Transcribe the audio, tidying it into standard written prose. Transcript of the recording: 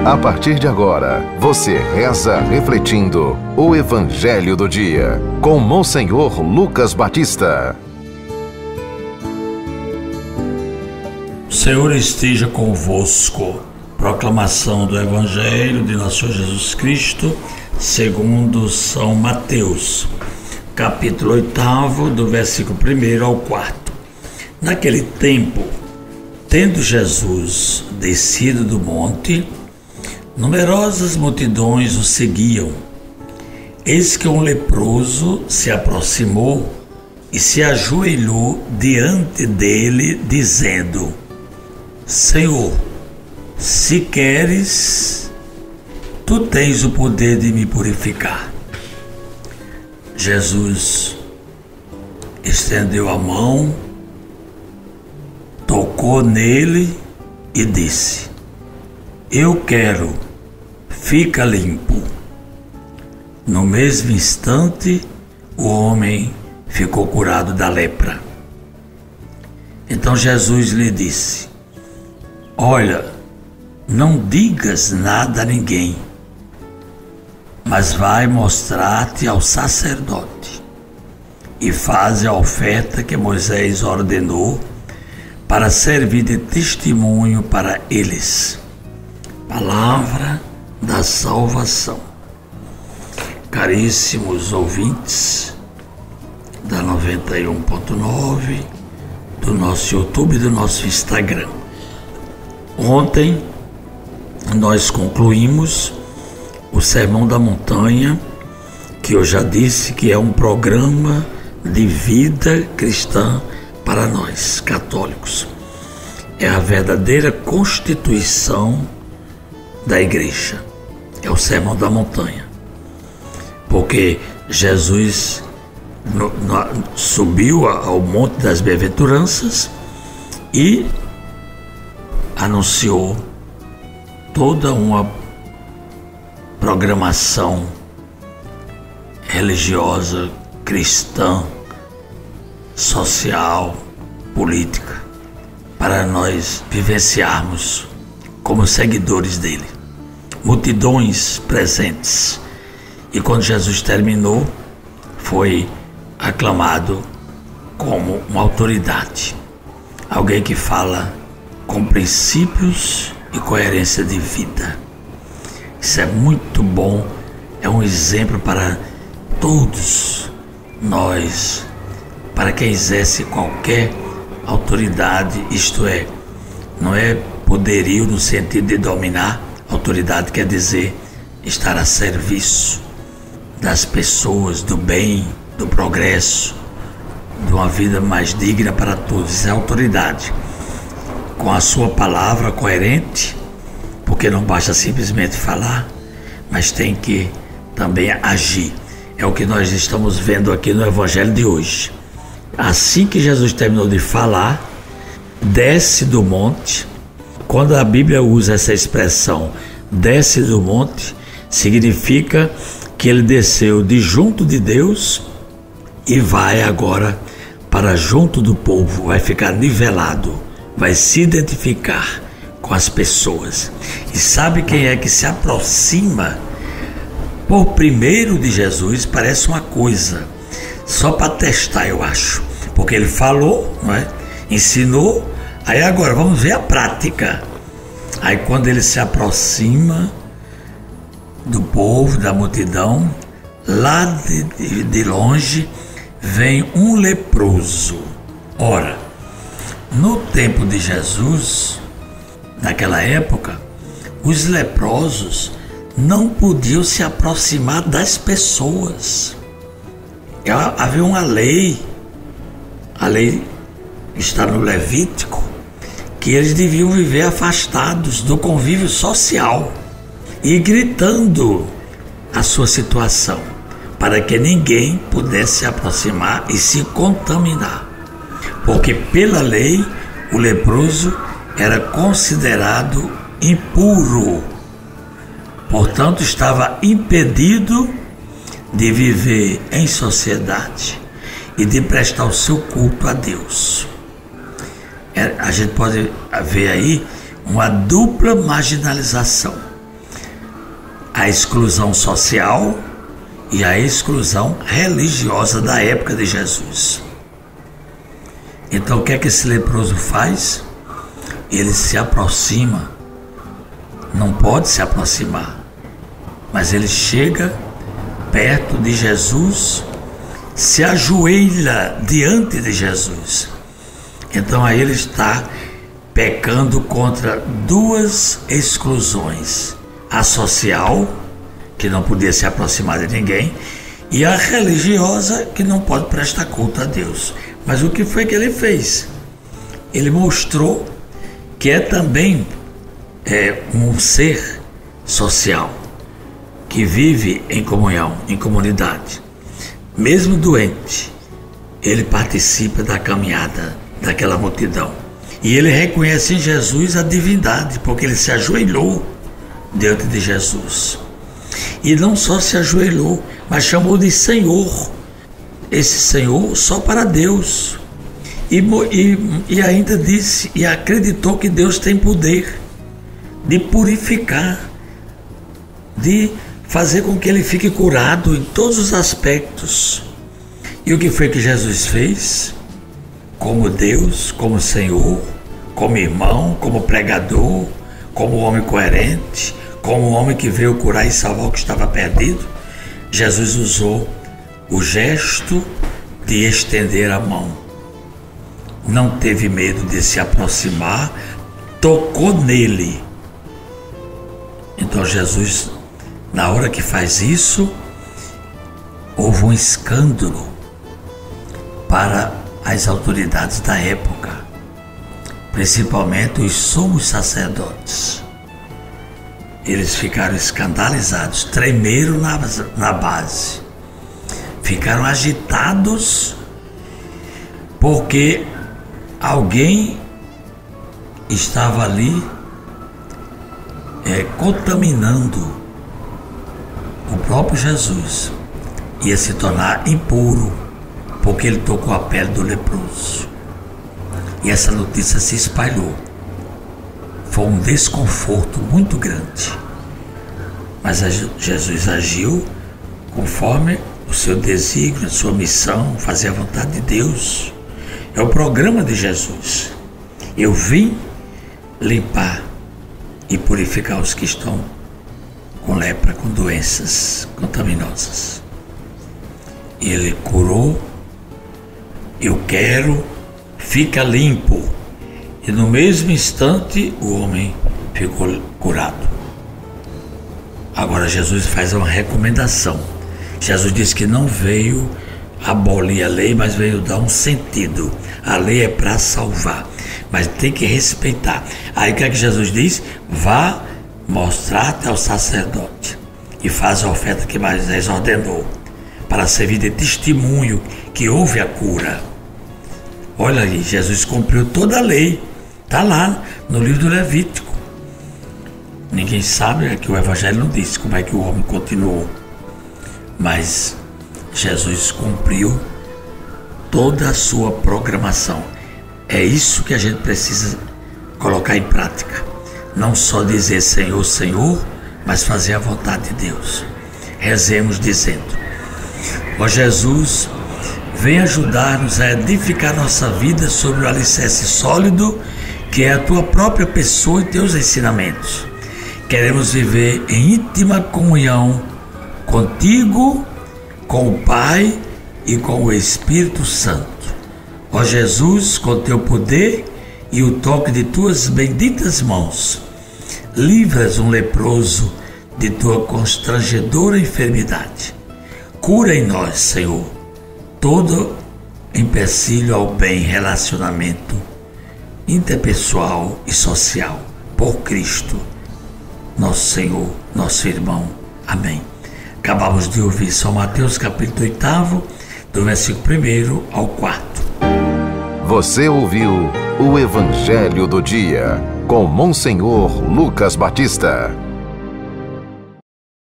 A partir de agora, você reza refletindo o Evangelho do Dia, com Monsenhor Lucas Batista. O Senhor esteja convosco. Proclamação do Evangelho de nosso Senhor Jesus Cristo, segundo São Mateus, capítulo 8, do versículo 1 ao 4. Naquele tempo, tendo Jesus descido do monte, numerosas multidões o seguiam. Eis que um leproso se aproximou e se ajoelhou diante dele, dizendo: Senhor, se queres, tu tens o poder de me purificar. Jesus estendeu a mão, tocou nele e disse: Eu quero, fica limpo. No mesmo instante, o homem ficou curado da lepra. Então Jesus lhe disse: Olha, não digas nada a ninguém, mas vai mostrar-te ao sacerdote e faze a oferta que Moisés ordenou para servir de testemunho para eles. Palavra da salvação. Caríssimos ouvintes da 91.9, do nosso YouTube e do nosso Instagram. Ontem nós concluímos o Sermão da Montanha, que eu já disse que é um programa de vida cristã para nós, católicos. É a verdadeira constituição da igreja. É o Sermão da Montanha. Porque Jesus subiu ao Monte das Bem-aventuranças e anunciou toda uma programação religiosa, cristã, social, política, para nós vivenciarmos como seguidores dele. Multidões presentes. E quando Jesus terminou, foi aclamado como uma autoridade, alguém que fala com princípios e coerência de vida. Isso é muito bom, é um exemplo para todos nós, para quem exerce qualquer autoridade, isto é, não é poderio no sentido de dominar. Autoridade quer dizer estar a serviço das pessoas, do bem, do progresso, de uma vida mais digna para todos. Isso é autoridade. Com a sua palavra coerente, porque não basta simplesmente falar, mas tem que também agir. É o que nós estamos vendo aqui no Evangelho de hoje. Assim que Jesus terminou de falar, desce do monte. Quando a Bíblia usa essa expressão, desce do monte, significa que ele desceu de junto de Deus e vai agora para junto do povo, vai ficar nivelado, vai se identificar com as pessoas. E sabe quem é que se aproxima por primeiro de Jesus? Parece uma coisa, só para testar, eu acho. Porque ele falou, não é? Ensinou, aí agora vamos ver a prática. Aí quando ele se aproxima do povo, da multidão, lá de longe vem um leproso. Ora, no tempo de Jesus, naquela época, os leprosos não podiam se aproximar das pessoas. Havia uma lei, a lei está no Levítico, que eles deviam viver afastados do convívio social e gritando a sua situação, para que ninguém pudesse se aproximar e se contaminar. Porque pela lei, o leproso era considerado impuro, portanto estava impedido de viver em sociedade e de prestar o seu culto a Deus. A gente pode ver aí uma dupla marginalização. a exclusão social e a exclusão religiosa da época de Jesus. Então o que é que esse leproso faz? Ele se aproxima, não pode se aproximar, mas ele chega perto de Jesus, se ajoelha diante de Jesus. Então aí ele está pecando contra duas exclusões: a social, que não podia se aproximar de ninguém, e a religiosa, que não pode prestar culto a Deus. Mas o que foi que ele fez? Ele mostrou que é também um ser social, que vive em comunhão, em comunidade. Mesmo doente, ele participa da caminhada daquela multidão. E ele reconhece em Jesus a divindade, porque ele se ajoelhou diante de Jesus. E não só se ajoelhou, mas chamou de Senhor. Esse Senhor só para Deus. E ainda disse e acreditou que Deus tem poder de purificar, de fazer com que ele fique curado em todos os aspectos. E o que foi que Jesus fez? Como Deus, como Senhor, como irmão, como pregador, como homem coerente, como homem que veio curar e salvar o que estava perdido, Jesus usou o gesto de estender a mão. Não teve medo de se aproximar, tocou nele. Então Jesus, na hora que faz isso, houve um escândalo para as autoridades da época, principalmente os sumos sacerdotes. Eles ficaram escandalizados, tremeram na base, ficaram agitados, porque alguém estava ali contaminando o próprio Jesus. Ia se tornar impuro, porque ele tocou a pele do leproso. E essa notícia se espalhou. Foi um desconforto muito grande. Mas Jesus agiu conforme o seu desígnio, a sua missão, fazer a vontade de Deus. É o programa de Jesus. Eu vim limpar e purificar os que estão com lepra, com doenças contaminosas. Ele curou. Eu quero, fica limpo. E no mesmo instante o homem ficou curado. Agora Jesus faz uma recomendação. Jesus disse que não veio abolir a lei, mas veio dar um sentido. A lei é para salvar, mas tem que respeitar. Aí o que é que Jesus diz? Vá mostrar-te ao sacerdote e faz a oferta que Moisés ordenou, para servir de testemunho que houve a cura. Olha aí, Jesus cumpriu toda a lei. Está lá no livro do Levítico. Ninguém sabe, é que o Evangelho não disse como é que o homem continuou. Mas Jesus cumpriu toda a sua programação. É isso que a gente precisa colocar em prática. Não só dizer Senhor, Senhor, mas fazer a vontade de Deus. Rezemos dizendo: ó Jesus, vem ajudar-nos a edificar nossa vida sobre o alicerce sólido que é a tua própria pessoa e teus ensinamentos. Queremos viver em íntima comunhão contigo, com o Pai e com o Espírito Santo. Ó Jesus, com teu poder e o toque de tuas benditas mãos, livras um leproso de tua constrangedora enfermidade. Cura em nós, Senhor, todo empecilho ao bem relacionamento interpessoal e social, por Cristo, nosso Senhor, nosso irmão. Amém. Acabamos de ouvir São Mateus capítulo 8, do versículo 1 ao 4. Você ouviu o Evangelho do Dia, com Monsenhor Lucas Batista.